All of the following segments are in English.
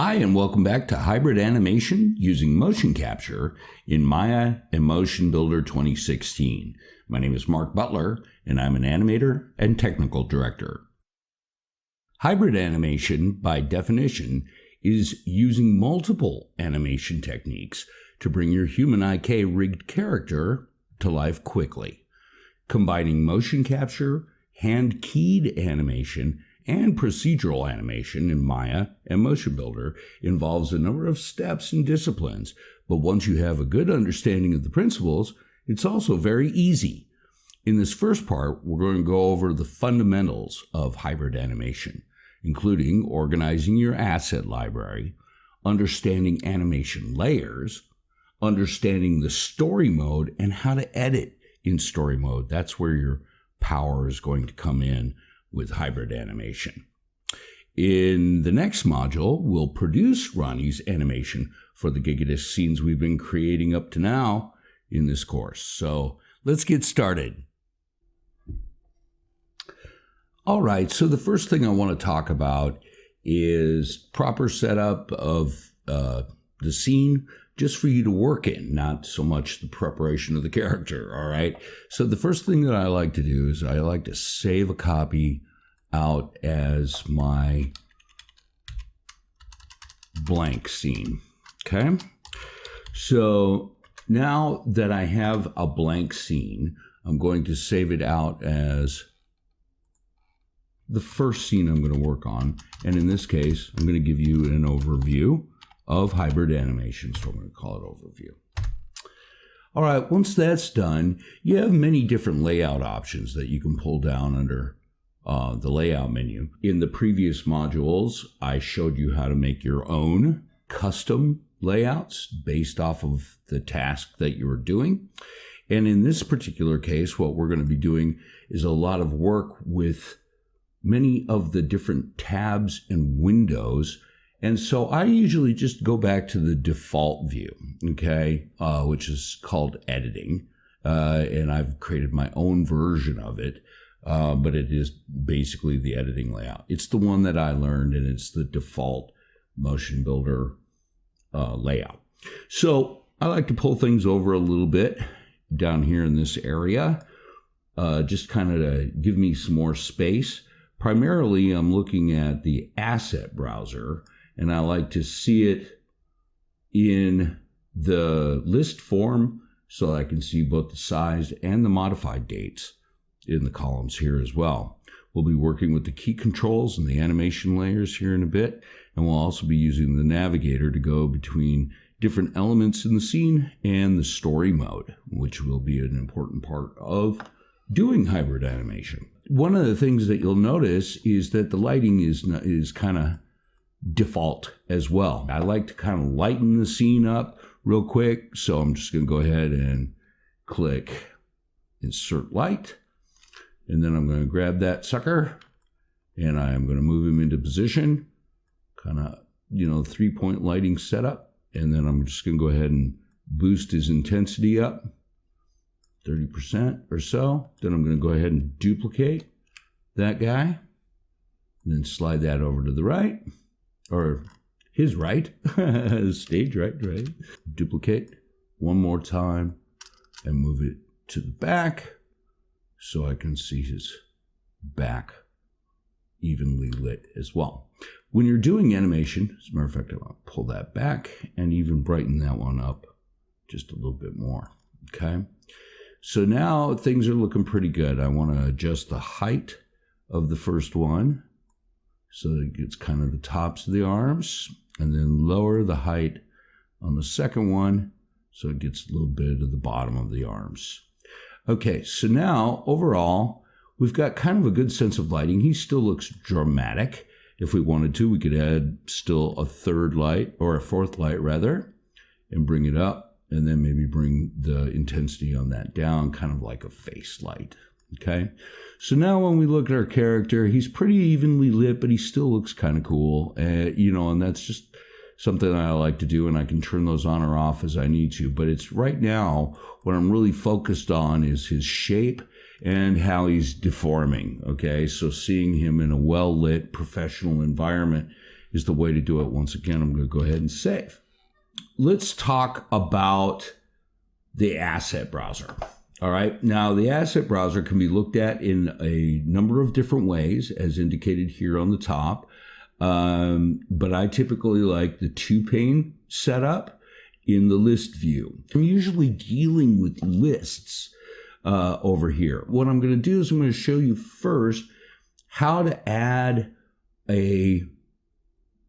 Hi, and welcome back to Hybrid Animation using motion capture in Maya and Motion Builder 2016. My name is Mark Butler, and I'm an animator and technical director. Hybrid animation, by definition, is using multiple animation techniques to bring your human IK rigged character to life quickly. Combining motion capture, hand-keyed animation, and procedural animation in Maya and Motion Builder involves a number of steps and disciplines, but once you have a good understanding of the principles, it's also very easy. In this first part, we're going to go over the fundamentals of hybrid animation, including organizing your asset library, understanding animation layers, understanding the story mode, and how to edit in story mode. That's where your power is going to come in with hybrid animation. In the next module, we'll produce Ronnie's animation for the Gigadisc scenes we've been creating up to now in this course. So let's get started. All right, so the first thing I want to talk about is proper setup of the scene just for you to work in, not so much the preparation of the character, all right? So the first thing that I like to do is I like to save a copy out as my blank scene, okay? So now that I have a blank scene, I'm going to save it out as the first scene I'm going to work on. And in this case, I'm going to give you an overview of hybrid animation, so I'm going to call it overview. All right, once that's done, you have many different layout options that you can pull down under the layout menu. In the previous modules, I showed you how to make your own custom layouts based off of the task that you were doing. And in this particular case, what we're going to be doing is a lot of work with many of the different tabs and windows. And so I usually just go back to the default view, okay, which is called editing. And I've created my own version of it, but it is basically the editing layout. It's the one that I learned, and it's the default Motion Builder layout. So I like to pull things over a little bit down here in this area, just kind of to give me some more space. Primarily, I'm looking at the asset browser, and I like to see it in the list form so I can see both the size and the modified dates in the columns here as well. We'll be working with the key controls and the animation layers here in a bit, and we'll also be using the navigator to go between different elements in the scene and the story mode, which will be an important part of doing hybrid animation. One of the things that you'll notice is that the lighting is kind of default as well. I like to kind of lighten the scene up real quick, so I'm just going to go ahead and click Insert Light, and then I'm going to grab that sucker, and I'm going to move him into position, kind of, 3-point lighting setup, and then I'm just going to go ahead and boost his intensity up 30% or so. Then I'm going to go ahead and duplicate that guy, and then slide that over to the right, or his right, stage right. Duplicate one more time and move it to the back so I can see his back evenly lit as well. When you're doing animation, as a matter of fact, I want to pull that back and even brighten that one up just a little bit more, okay? So now things are looking pretty good. I want to adjust the height of the first one so that it gets kind of the tops of the arms, and then lower the height on the second one so it gets a little bit of the bottom of the arms. Okay, so now overall, we've got kind of a good sense of lighting. He still looks dramatic. If we wanted to, we could add still a third light, or a fourth light rather, and bring it up, and then maybe bring the intensity on that down, kind of like a face light, okay? So now when we look at our character, he's pretty evenly lit, but he still looks kind of cool, and that's just something I like to do, and I can turn those on or off as I need to. But it's right now, what I'm really focused on is his shape and how he's deforming, okay? So seeing him in a well-lit professional environment is the way to do it. Once again, I'm going to go ahead and save. Let's talk about the asset browser. All right. Now, the asset browser can be looked at in a number of different ways, as indicated here on the top. But I typically like the 2-pane setup in the list view. I'm usually dealing with lists over here. What I'm going to do is I'm going to show you first how to add a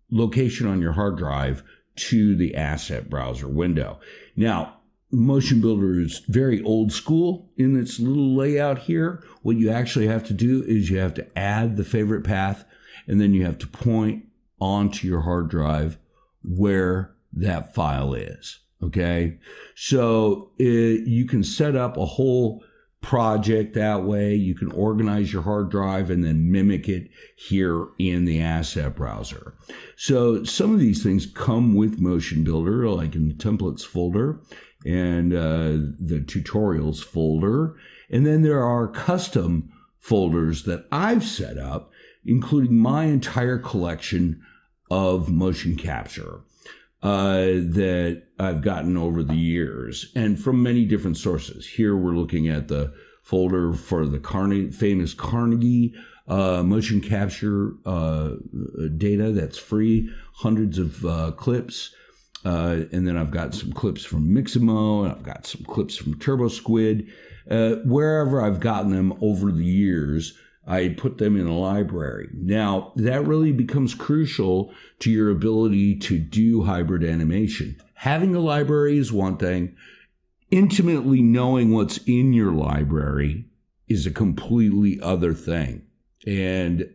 location on your hard drive to the asset browser window. Now, Motion Builder is very old school in its little layout here. What you actually have to do is you have to add the favorite path, and then you have to point onto your hard drive where that file is. Okay, so you can set up a whole project that way. You can organize your hard drive and then mimic it here in the asset browser. So some of these things come with Motion Builder, like in the templates folder and the tutorials folder. And then there are custom folders that I've set up, including my entire collection of motion capture that I've gotten over the years and from many different sources. Here we're looking at the folder for the famous Carnegie motion capture data that's free, hundreds of clips. And then I've got some clips from Mixamo, and I've got some clips from TurboSquid. Wherever I've gotten them over the years, I put them in a library. Now, that really becomes crucial to your ability to do hybrid animation. Having a library is one thing. Intimately knowing what's in your library is a completely other thing. And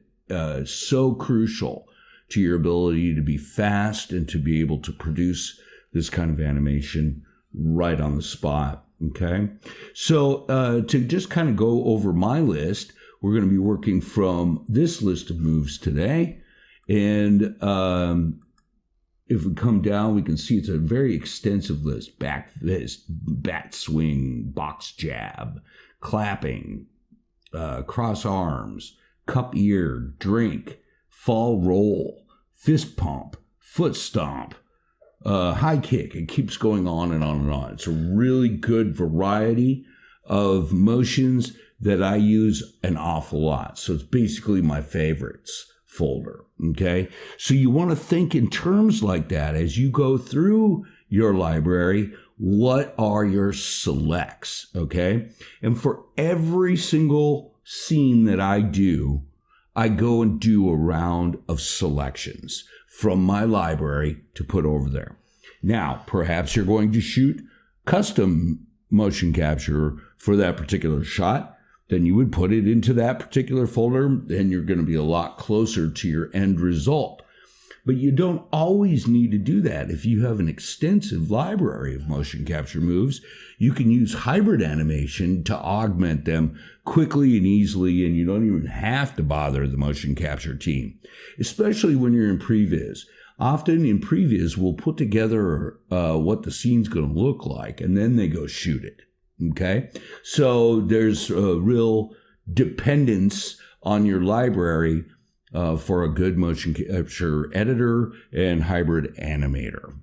so crucial to your ability to be fast and to be able to produce this kind of animation right on the spot. Okay? So to just kind of go over my list, we're going to be working from this list of moves today. And if we come down, we can see it's a very extensive list. Back fist, bat swing, box jab, clapping, cross arms, cup ear, drink, fall roll, fist pump, foot stomp, high kick. It keeps going on and on and on. It's a really good variety of motions that I use an awful lot. So it's basically my favorites folder. Okay. So you want to think in terms like that as you go through your library. What are your selects? Okay. And for every single scene that I do, I go and do a round of selections from my library to put over there. Now, perhaps you're going to shoot custom motion capture for that particular shot. Then you would put it into that particular folder, and you're going to be a lot closer to your end result. But you don't always need to do that. If you have an extensive library of motion capture moves, you can use hybrid animation to augment them quickly and easily, and you don't even have to bother the motion capture team, especially when you're in Previs. Often in Previs, we'll put together what the scene's going to look like, and then they go shoot it. Okay, so there's a real dependence on your library for a good motion capture editor and hybrid animator.